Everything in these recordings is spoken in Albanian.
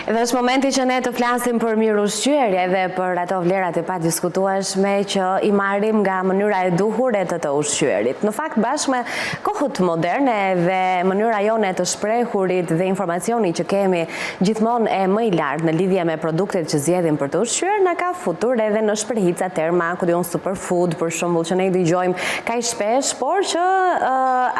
Dhe është momenti që ne të flasim për mirëushqyerje dhe për ato vlerat e padiskutueshme që i marrim nga mënyra e duhur e të ushqyerit. Në fakt, bashkë me kohët moderne dhe mënyra jone të shprehurit dhe informacioni që kemi gjithmonë e më i lartë në lidhje me produktet që zgjedhim për të ushqyer, na ka futur edhe në shprehica terma, ku diun superfood, për shembull, që ne i dëgjojmë kaq shpesh, por që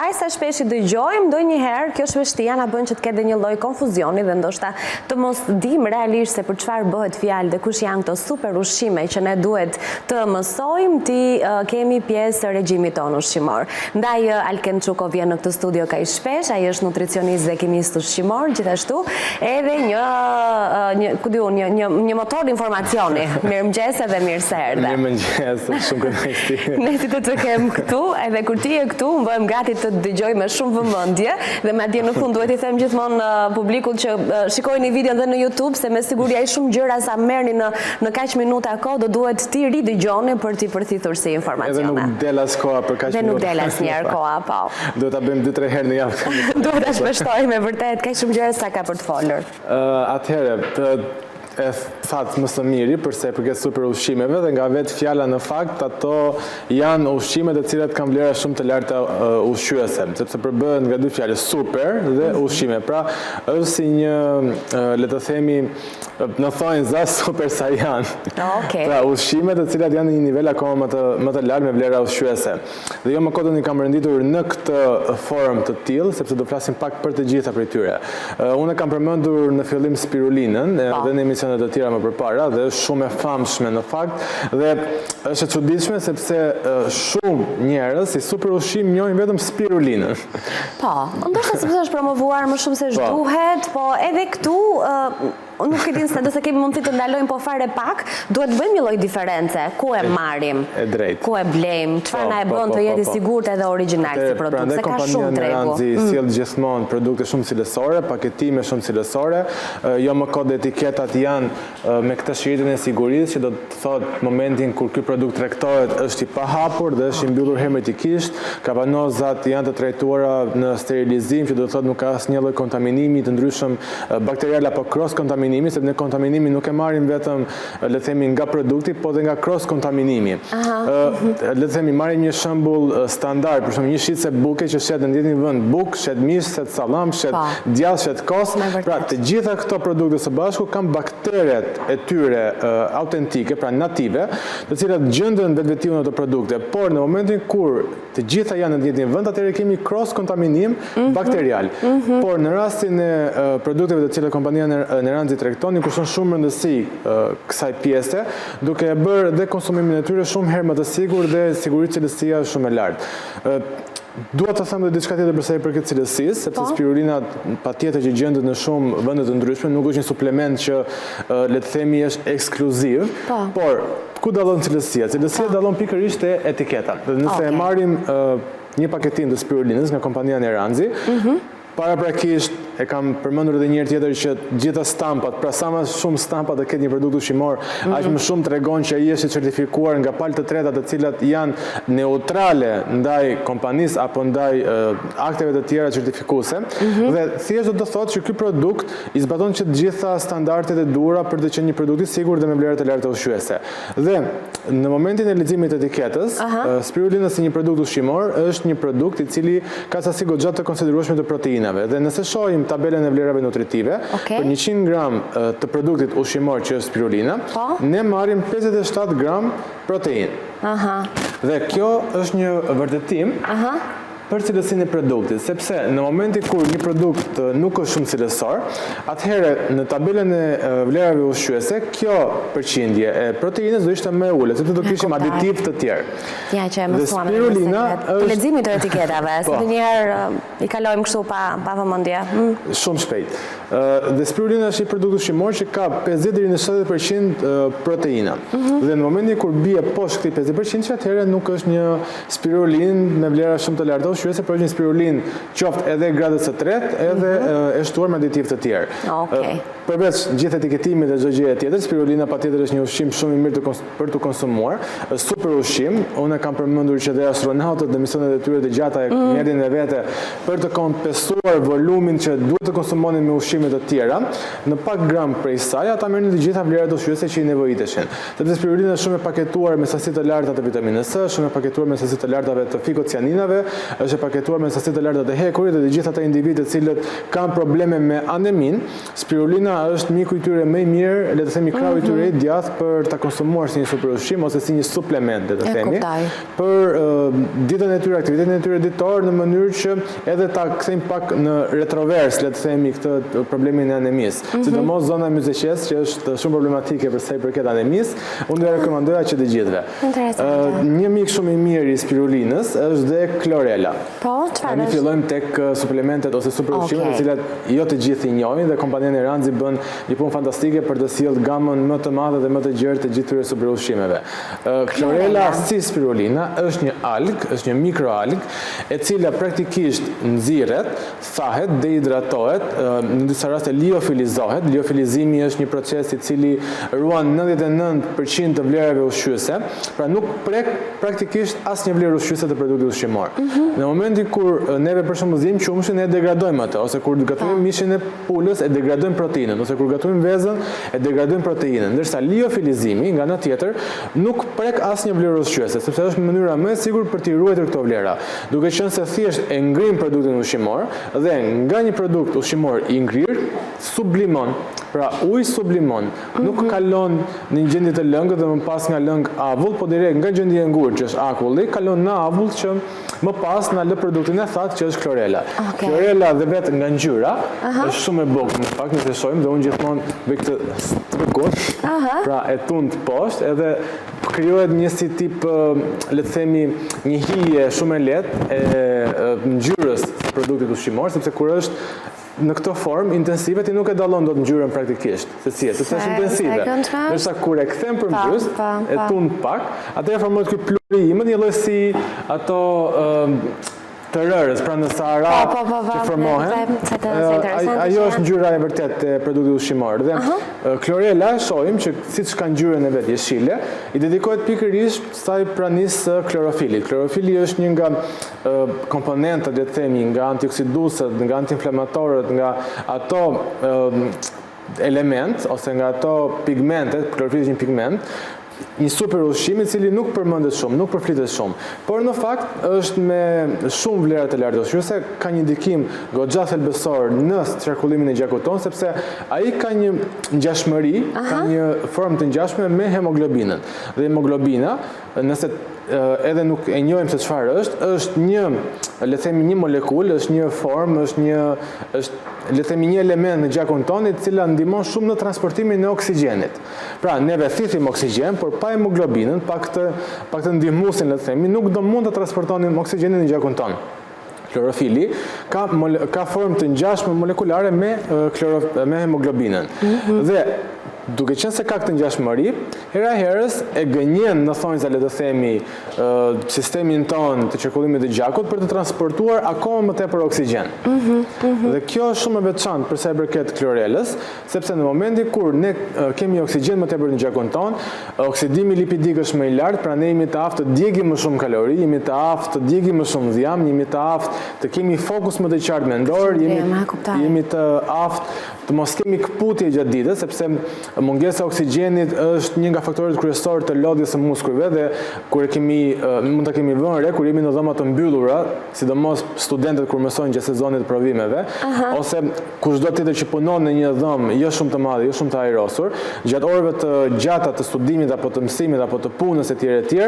aq sa shpesh i dëgjojmë, ndonjëherë kjo shpeshtia na bën që të ketë një lloj konfuzioni dhe ndoshta të mos dim realisht se për çfarë bëhet fjalë dhe kush janë këto super ushqime që ne duhet të mësojmë ti kemi pjesë të regjimit tonë ushqimor. Ndaj Alken Çuko vjen në këtë studio kaq shpesh, ai është nutricionist dhe kimist ushqimor, gjithashtu edhe një motor informacioni. Mirëmëngjes dhe mirë se erdhe. Mirëmëngjes, shumë kënaqësi. Ne si të kem këtu, edhe kur ti je këtu, më bëhem gati të dëgjoj me shumë vëmendje dhe madje në fund duhet i them gjithmonë publikut që shikojnë videon dhe në YouTube, se me siguri ai shumë gjëra sa merrni në kaq minuta kohë do duhet ti ridëgjoni për t'i përthithur si informacione. Edhe nuk del as koha për kaq minuta. Dhe nuk del asnjëherë koha, po. Duhet ta bëjmë 2-3 herë në javë. Duhet ta shpeshtojmë vërtet, kaq shumë gjëra sa ka për të folur. Atëherë, e thatë më së miri përse përket super ushqimeve dhe nga vetë fjala në fakt ato janë ushqimet e cilat kanë vlera shumë të larta ushqyese, sepse përbëhen nga dy fjalë super dhe ushqime. Pra është si një le të themi në thonjë za super saiyan. Pra ushqimet të cilat janë në një nivel akoma më të lartë me vlera ushqyese. Dhe jo më kodën i kam renditur në këtë formë të tillë sepse do flasim pak për të gjitha prej tyre. Unë kam përmendur në fillim spirulinën edhe në emisionet të tjera më përpara dhe është shumë e famshme në fakt dhe është e çuditshme sepse shumë njerëz si super ushqim njohin vetëm spirulinën. Po, ndoshta sepse është promovuar më shumë se ç'duhet, po edhe këtu nuk e di se kemi mundësi të ndalojmë po fare pak, duhet bëjmë një lloj diference, ku e marrim, ku e blejmë, çfarë na e bën të jetë i sigurt edhe origjinal si produkt, se ka shumë tregu. Neranzi sjell gjithmonë produkte shumë cilësore, paketime shumë cilësore, jo më kod etiketat janë me këtë shiritin e sigurisë që do të thotë momentin kur ky produkt tregtohet është i pahapur dhe është i mbyllur hermetikisht, kapanozat janë të trajtuara në sterilizim që do të thotë nuk ka asnjë lloj kontaminimi të ndryshëm bakterial apo cross kontaminimi, sepse ne kontaminimi nuk e marrim vetëm le të themi nga produkti, po dhe nga cross kontaminimi. Le të themi marrim një shembull standard, për shembull një shitse buke që shet në një vend buk, shet mish, shet sallam, shet djath, shet kos. Pra të gjitha këto produkte së bashku kanë bakteret e tyre autentike, pra native, të cilat gjenden vetvetiu në ato produkte, por në momentin kur të gjitha janë në një vend, atëherë kemi cross kontaminim bakterial. Por në rastin e produkteve të cilat kompania Neranzi tregton, i kushton shumë rëndësi kësaj pjese, duke e bërë dhe konsumimin e tyre shumë herë më të sigurt dhe sigurisht cilësia shumë e lartë. Dua të them edhe diçka tjetër për sa i përket cilësisë, sepse spirulina patjetër që gjendet në shumë vende të ndryshme, nuk është një suplement që le të themi është ekskluziv, por ku dallon cilësia? Cilësia dallon pikërisht te etiketa. Nëse e marrim një paketim të spirulinës nga kompania Neranzi, paraprakisht e kam përmendur edhe një herë tjetër që gjitha stampat, pra sa më shumë stampa të ketë një produkt ushqimor, aq më shumë tregon që ai është i certifikuar nga palë të treta të cilat janë neutrale ndaj kompanisë apo ndaj akteve të tjera certifikuese, dhe thjesht do të thotë që ky produkt i zbaton që të gjitha standardet e duhura për të qenë një produkt i sigurt dhe me vlera të larta ushqyese. Dhe në momentin e leximit të etiketës, spirulina si një produkt ushqimor është një produkt i cili ka sasi goxha të konsiderueshme të proteinave. Dhe nëse shohim tabelën e vlerave nutritive, për 100 gram të produktit ushqimor që është spirulina, ne marrim 57 gram protein. Dhe kjo është një vërtetim për cilësinë e produktit, sepse në momentin kur një produkt nuk është shumë cilësor, atëherë në tabelën e vlerave ushqyese, kjo përqindje e proteinës do ishte më e ulët, sepse do kishim aditiv të tjerë. Ja që e mësuam në leximit të etiketave, se ndonjëherë i kalojmë kështu pa vëmendje. Shumë shpejt. Dhe spirulina është një produkt ushqimor që ka 50 deri në 70% proteina. Dhe në momentin kur bie poshtë këtij 50%, atëherë nuk është një spirulinë me vlera shumë të larta ushqyese për një spirulinë qoftë edhe gradës së tretë, edhe e shtuar me aditiv të tjerë. Përveç gjithë etiketimit dhe çdo gjëje tjetër, spirulina patjetër është një ushqim shumë i mirë për të konsumuar, është super ushqim. Unë kam përmendur që dhe astronautët në misionet e tyre të gjata e merrin e vete për të kompensuar volumin që duhet të konsumonin me ushqime të tjera, në pak gram prej saj ata merrin të gjitha vlerat ushqyese që i nevojiteshin. Sepse spirulina është shumë e paketuar me sasi të larta të vitaminës C, shumë e paketuar me sasi të larta të fikocianinave, është e paketuar me sasi të larta të hekurit dhe gjithë ata individët të cilët kanë probleme me anemin, spirulina është miku i tyre më i mirë, le të themi krau i tyre i djathtë për ta konsumuar si një super ushqim ose si një suplement, le të themi, për ditën e tyre, aktivitetin e tyre ditor në mënyrë që edhe ta kthejmë pak në retrovers, le të themi, këtë problemin e anemisë. Sidomos zona e myzeqes që është shumë problematike për sa i përket anemisë, unë do rekomandoja që të gjithëve. Një mik shumë i mirë i spirulinës është dhe klorela. Po, çfarë? Ne fillojmë tek suplementet ose super ushqimet, të cilat jo të gjithë i njohin dhe kompania Neranzi bën një punë fantastike për të sjellë gamën më të madhe dhe më të gjerë të gjithë këtyre super ushqimeve. Klorela si spirulina është një alg, është një mikroalg, e cila praktikisht nxirret, thahet, dehidratohet, në disa raste liofilizohet. Liofilizimi është një proces i cili ruan 99% të vlerave ushqyese, pra nuk prek praktikisht asnjë vlerë ushqyese të produktit ushqimor. Në momentin kur neve për shembull zgjidhim qumshin, e degradojmë atë, ose kur gatojmë mishin e pulës, e degradojmë proteinën, ose kur gatojmë vezën, e degradojmë proteinën. Ndërsa liofilizimi, nga ana tjetër, nuk prek asnjë vlerë ushqyese, sepse është mënyra më e sigurt për t'i ruajtur këto vlera. Duke qenë se thjesht e ngrim produktin ushqimor dhe nga një produkt ushqimor i ngrirë, sublimon. Pra uji sublimon, nuk kalon në një gjendje të lëngët dhe më pas nga lëng avull, po direkt nga gjendje e ngurë që është akulli, kalon në avull që më pas na lë produktin e thatë që është klorela. Klorela dhe vetë nga ngjyra është shumë e bukur, në fakt nëse shohim dhe unë gjithmonë bëj këtë strukun, pra e tund poshtë edhe krijohet një si tip, le të themi, një hije shumë e lehtë e ngjyrës së produktit ushqimor, sepse kur është në këtë formë intensive ti nuk e dallon dot ngjyrën praktikisht, sepse është intensive. Ndërsa kur e kthem përmbys, e tund pak, atëherë formohet ky plurim, një lloj si ato të rërës, pra në Sahara që formohen. Ajo është ngjyra e vërtet e produktit ushqimor. Dhe klorela shohim që siç ka ngjyrën e vet jeshile, i dedikohet pikërisht saj pranisë së klorofilit. Klorofili është një nga komponentët, le të themi, nga antioksiduesët, nga antiinflamatorët, nga ato element ose nga ato pigmentet, klorofili është një pigment, një super ushqim i cili nuk përmendet shumë, nuk përflitet shumë, por në fakt është me shumë vlera të larta ushqyese, ka një ndikim goxha thelbësor në qarkullimin e gjakut tonë, sepse ai ka një ngjashmëri, ka një formë të ngjashme me hemoglobinën. Dhe hemoglobina, nëse edhe nuk e njohim se çfarë është një, le të themi, një molekulë, është një formë, është le të themi një element në gjakun tonë, i cila ndihmon shumë në transportimin e oksigjenit. Pra, neve thithim oksigjen, por pa hemoglobinën, pa këtë ndihmuesin, le të themi, nuk do mund të transportonim oksigjenin në gjakun tonë. Klorofili ka formë të ngjashme molekulare me hemoglobinën. Dhe duke qenë se ka këtë ngjashmëri, hera herës e gënjen në thonjza, le të themi, sistemin tonë të qarkullimit të gjakut për të transportuar akoma më tepër oksigjen. Dhe kjo është shumë e veçantë për sa i përket klorelës, sepse në momentin kur ne kemi oksigjen më tepër në gjakun tonë, oksidimi lipidik është më i lartë, pra ne jemi të aftë të djegim më shumë kalori, jemi të aftë të djegim më shumë dhjam, jemi të aftë të kemi fokus më të qartë mendor, jemi të aftë të mos kemi këputje gjatë ditës, sepse mungesa e oksigjenit është një nga faktorët kryesorë të lodhjes së muskulëve dhe kur mund ta kemi vënë re kur jemi në dhoma të mbyllura, sidomos studentët kur mësojnë gjatë sezonit të provimeve, ose kushdo tjetër që punon në një dhomë jo shumë të madhe, jo shumë të ajrosur, gjatë orëve të gjata të studimit apo të mësimit apo të punës etj,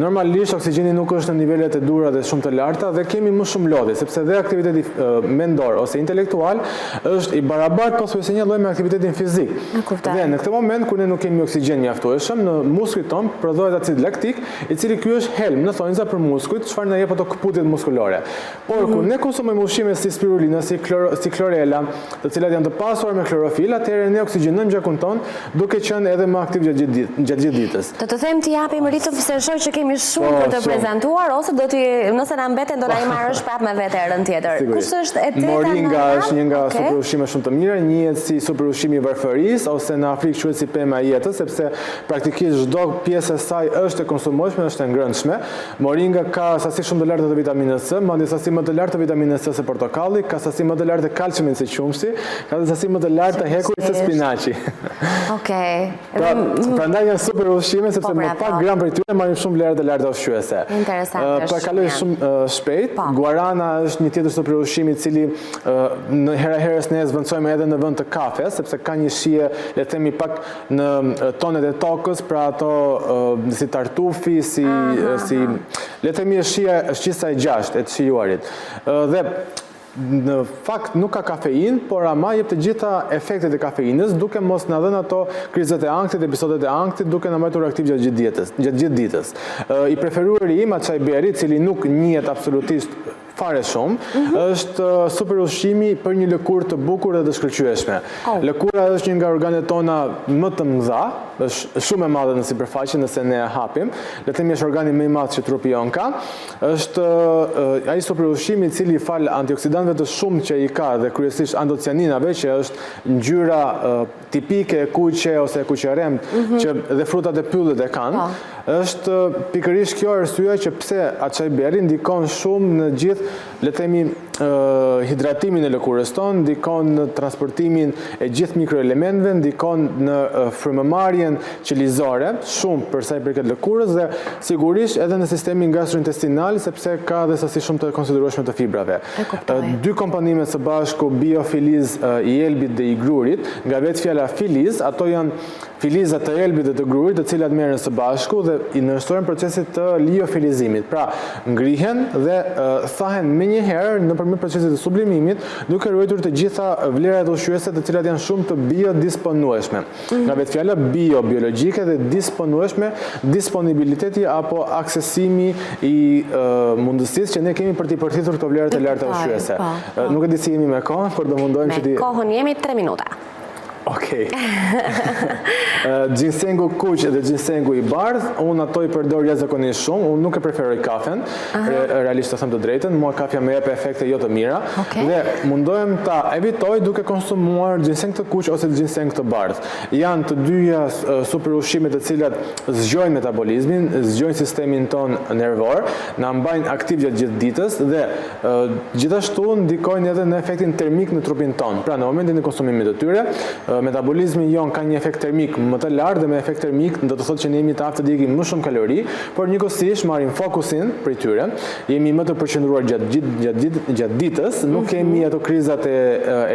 normalisht oksigjeni nuk është në nivelet e dura dhe shumë të larta dhe kemi më shumë lodhje, sepse dhe aktiviteti mendor ose intelektual është i barabartë pothuajse një lloj me aktivitetin fizik. Dhe në këtë moment kur ne nuk kemi oksigjen mjaftueshëm në muskujt ton prodhohet acid laktik, i cili ky është helm në thonjza për muskujt, çfarë na jep ato këputjet muskulore. Por kur ne konsumojmë ushqime si spirulina, si klorela, të cilat janë të pasura me klorofil, atëherë ne oksigjenojmë gjakun ton, duke qenë edhe më aktiv gjatë gjithë ditës. Të them ti japim ritëm se shoh që kemi shumë për të prezantuar, ose do ti nëse na mbeten do na i marrësh prapë me vete herën tjetër. Kush është e teta? Moringa është një nga superushqime shumë të mira, njihet si superushqimi i varfërisë ose në Afrikë quhet si pema e jetës, sepse praktikisht çdo pjesë e saj është e konsumueshme, është e ngrënshme. Moringa ka sasi shumë të larta të vitaminës C, madje sasi më të lartë të vitaminës C se portokalli, ka sasi më të lartë të kalciumit se qumshti, ka sasi më të lartë të hekurit se spinaçi. Okej. Prandaj janë super ushqime sepse me pak gram për tyre marrim shumë vlera të larta ushqyese. Interesante. Pa kaloj shumë shpejt. Guarana është një tjetër super ushqim i cili në herës ne zvendçojmë edhe në vend të kafes, sepse ka një shije, le të themi pak në tonet e tokës, pra ato si tartufi, si le të themi shqisa e 6 e të shijuarit. Dhe në fakt nuk ka kafein, por ama jep të gjitha efektet e kafeinës, duke mos na dhënë ato krizat e ankthit, episodet e ankthit, duke na mbajtur aktiv gjatë gjithë ditës. I preferuari im Açaj Berri, i cili nuk njihet absolutisht fare shumë, është super ushqimi për një lëkurë të bukur dhe të shkëlqyeshme. Lëkura është një nga organet tona më të mëdha, është shumë e madhe në sipërfaqe nëse ne e hapim. Le të themi është organi më i madh që trupi jon ka. Është ai super ushqimi i cili fal antioksidantëve të shumë që i ka dhe kryesisht antocianinave, që është ngjyra tipike e kuqe ose e kuqeremt që dhe frutat e pyllit e kanë. Është pikërisht kjo arsyeja që pse Açaj Berri ndikon shumë në gjithë, le të themi, hidratimin e lëkurës tonë, ndikon në transportimin e gjithë mikroelementëve, ndikon në frymëmarrjen qelizore, shumë për sa i përket lëkurës dhe sigurisht edhe në sistemin gastrointestinal, sepse ka dhe sasi shumë të konsiderueshme të fibrave. Dy komponimet së bashku, biofiliz i elbit dhe i grurit, nga vetë fjala filiz, ato janë filizat të elbit dhe të grurit, të cilat merren së bashku dhe i nënshtrojnë procesit të liofilizimit. Pra, ngrihen dhe thahen menjëherë nëpërmjet procesit të sublimimit, duke ruajtur të gjitha vlerat ushqyese të cilat janë shumë të biodisponueshme. Nga vetë fjala bio, biologjike dhe disponueshme, disponibiliteti apo aksesimi i mundësisë që ne kemi për t'i përfituar këto vlera të larta ushqyese. Nuk e di si jemi me kohën, por do mundojmë që me kohën jemi 3 minuta. Okej. Gjinsengu kuq dhe gjinsengu i bardh, unë ato i përdor jashtëzakonisht shumë, unë nuk e preferoj kafen, realisht të them të drejtën, mua kafja më jep efekte jo të mira, dhe mundohem ta evitoj duke konsumuar ginseng të kuq ose ginseng të bardh. Janë të dyja super ushqime të cilat zgjojnë metabolizmin, zgjojnë sistemin ton nervor, na mbajnë aktiv gjatë gjithë ditës dhe gjithashtu ndikojnë edhe në efektin termik në trupin ton. Pra në momentin e konsumimit të tyre, metabolizmi jon ka një efekt termik më të lartë dhe me efekt termik do të thotë që ne jemi të aftë të ikim më shumë kalori, por njëkohësisht marrim fokusin prej tyre, jemi më të përqendruar gjatë ditës, nuk kemi ato krizat e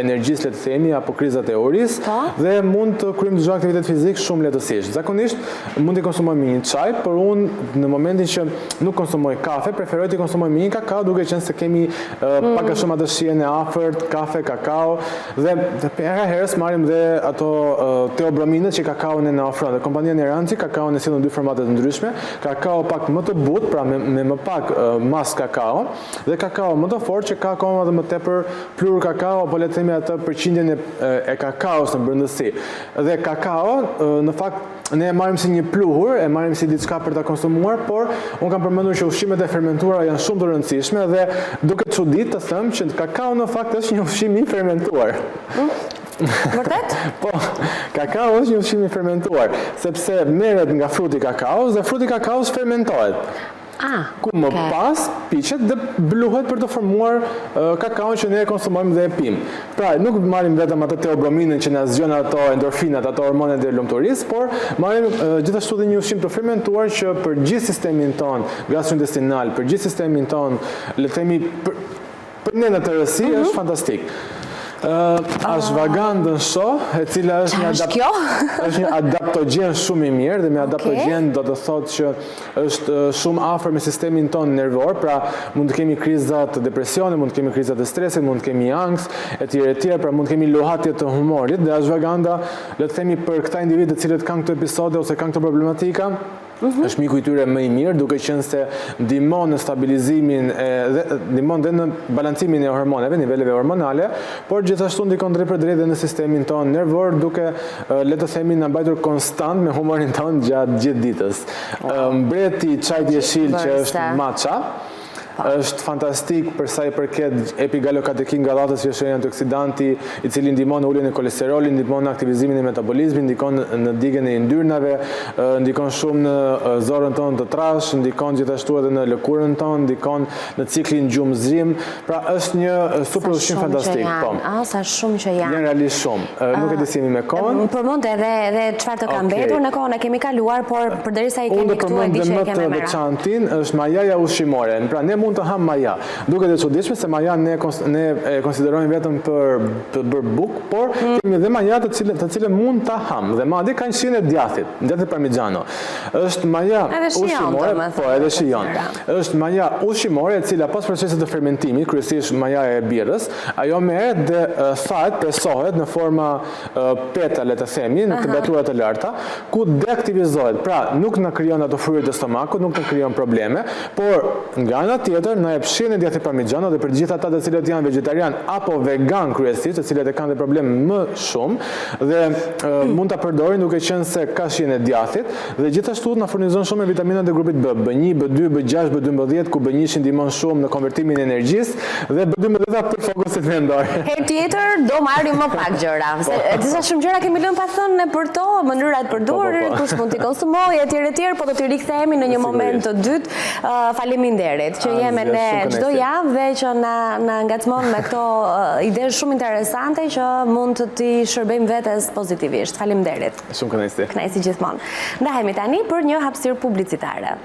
energjisë, le të themi, apo krizat e urisë dhe mund të kryejmë çdo aktivitet fizik shumë lehtësisht. Zakonisht mund të konsumojmë një çaj, por unë në momentin që nuk konsumoj kafe, preferoj të konsumoj një kakao, duke qenë se kemi pak a shumë atë shijen e afërt, kafe, kakao dhe herës marrim dhe ato teobrominët që kakao në ofron. Dhe kompania Neranci kakao në sjellën dy formate të ndryshme, kakao pak më të butë, pra me më pak mas kakao, dhe kakao më të fortë që ka akoma dhe më tepër plur kakao, apo le të themi atë përqindjen e kakaos në brendësi. Dhe kakao në fakt ne e marrim si një pluhur, e marrim si diçka për ta konsumuar, por unë kam përmendur që ushqimet e fermentuara janë shumë të rëndësishme dhe duket çudit të them që kakao në fakt është një ushqim i fermentuar. Vërtet? Po, kakao është një ushqim i fermentuar, sepse merret nga fruti kakaos dhe fruti kakaos fermentohet. Ku më pas piqet dhe bluhet për të formuar kakaon që ne e konsumojmë dhe e pim. Pra, nuk marrim vetëm atë teobrominën që na zgjon ato endorfinat, ato hormonet e lumturisë, por marrim gjithashtu dhe një ushqim të fermentuar që për gjithë sistemin ton gastrointestinal, për gjithë sistemin ton, le të themi, për ne në tërësi është fantastik. Ashwagandën shoh, e cila është një adaptogen shumë i mirë dhe me adaptogen do të thotë që është shumë afër me sistemin tonë nervor, pra mund të kemi kriza të depresionit, mund të kemi kriza të stresit, mund të kemi angst, etj, pra mund të kemi lohatje të humorit dhe ashwaganda, le të themi për këta individë të cilët kanë këto episode ose kanë këto problematika, është miku i tyre më i mirë, duke qenë se ndihmon në stabilizimin ndihmon dhe në balancimin e hormoneve, niveleve hormonale, por gjithashtu ndikon drejt për drejt dhe në sistemin tonë nervor, duke le të themi na mbajtur konstant me humorin tonë gjatë gjithë ditës. Mbreti i çajit jeshil që është matcha, është fantastik për sa i përket epigalokatekin gallatës, që është një antioksidanti i cili ndihmon në uljen e kolesterolit, ndihmon në aktivizimin e metabolizmit, ndikon në digjen e yndyrnave, ndikon shumë në zorën tonë të trash, ndikon gjithashtu edhe në lëkurën tonë, ndikon në ciklin gjumëzim. Pra është një super ushqim fantastik. Sa shumë që janë. Janë realisht shumë. Nuk e di si jemi me kohën. Përmend edhe çfarë të ka mbetur në kohën e kemi kaluar, por përderisa i kemi këtu e di që e kemi merak. Veçantin është majaja ushqimore. Pra ne mund të ham maja. Duket e çuditshme se maja ne e konsiderojmë vetëm për të bërë bukë, por kemi dhe maja të cilën mund ta ham. Dhe madje kanë shijen e djathit, djathi parmigiano. Është maja ushqimore, po edhe shijon. Është maja ushqimore e cila pas procesit të fermentimit, kryesisht maja e birrës, ajo merret dhe thahet, presohet në forma peta, le të themi, në temperatura të larta, ku deaktivizohet. Pra, nuk na krijon ato fryrë të stomakut, nuk na krijon probleme, por nga ana tjetër na jep shijen e djathit parmigiano dhe për gjithë ata të cilët janë vegetarian apo vegan kryesisht, të cilët e kanë dhe problem më shumë dhe mund ta përdorin duke qenë se ka shijen e djathit dhe gjithashtu na furnizon shumë me vitaminat e grupit B, B1, B2, B6, B12, ku B1 ndihmon shumë në konvertimin e energjisë dhe B12 për fokusin mendor. Herë tjetër do marrim më pak gjëra. Disa shumë gjëra kemi lënë pa thënë për to, mënyrat përdorir, kush mund t'i konsumojë etj, po do t'i rikthehemi në një moment të dytë. Faleminderit që jemi ne çdo javë dhe që na ngacmon me këto ide shumë interesante që mund të t'i shërbejmë vetes pozitivisht. Faleminderit. Shumë kënaqësi. Kënaqësi gjithmonë. Ndahemi tani për një hapësirë publicitare.